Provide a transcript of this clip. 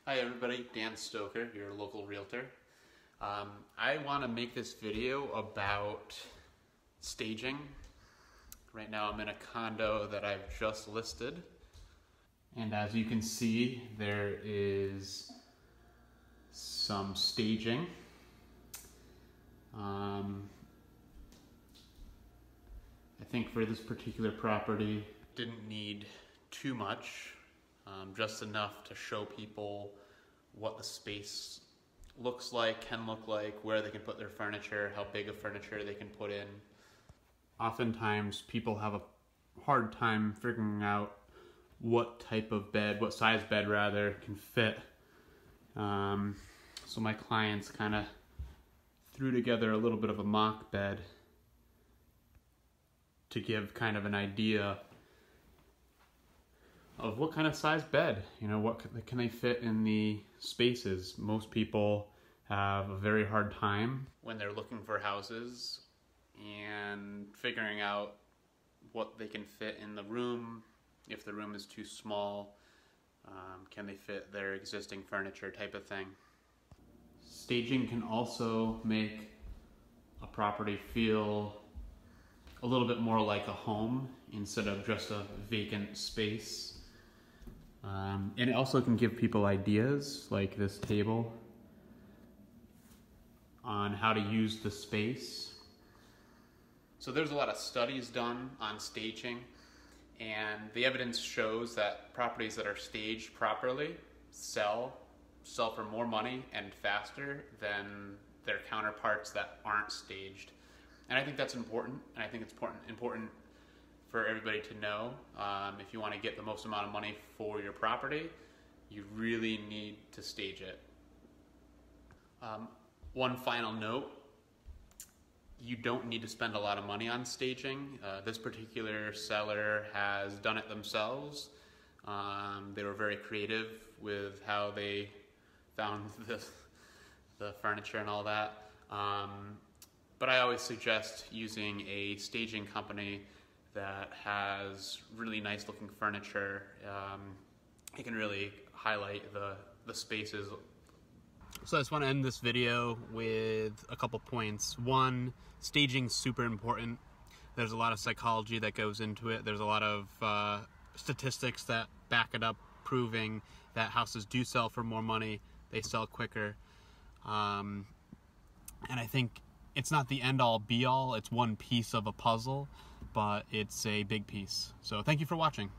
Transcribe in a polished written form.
Hi everybody, Dan Stoker, your local realtor. I want to make this video about staging. Right now I'm in a condo that I've just listed. And as you can see, there is some staging. I think for this particular property, didn't need too much. Just enough to show people what the space looks like, can look like, where they can put their furniture, how big of furniture they can put in. Oftentimes people have a hard time figuring out what type of bed, what size bed rather, can fit. So my clients kind of threw together a little bit of a mock bed to give kind of an idea of what kind of size bed, what can they fit in the spaces. Most people have a very hard time when they're looking for houses and figuring out what they can fit in the room. If the room is too small, can they fit their existing furniture type of thing. Staging can also make a property feel a little bit more like a home instead of just a vacant space. And it also can give people ideas, like this table, on how to use the space. So there's a lot of studies done on staging, and the evidence shows that properties that are staged properly sell for more money and faster than their counterparts that aren't staged. And I think that's important, and I think it's important for everybody to know. If you want to get the most amount of money for your property, you really need to stage it. One final note, you don't need to spend a lot of money on staging. This particular seller has done it themselves. They were very creative with how they found the furniture and all that. But I always suggest using a staging company that has really nice looking furniture. It can really highlight the spaces. So I just want to end this video with a couple points. One, staging's super important. There's a lot of psychology that goes into it. There's a lot of statistics that back it up, proving that houses do sell for more money, they sell quicker. And I think it's not the end-all be-all, it's one piece of a puzzle, but it's a big piece. So thank you for watching.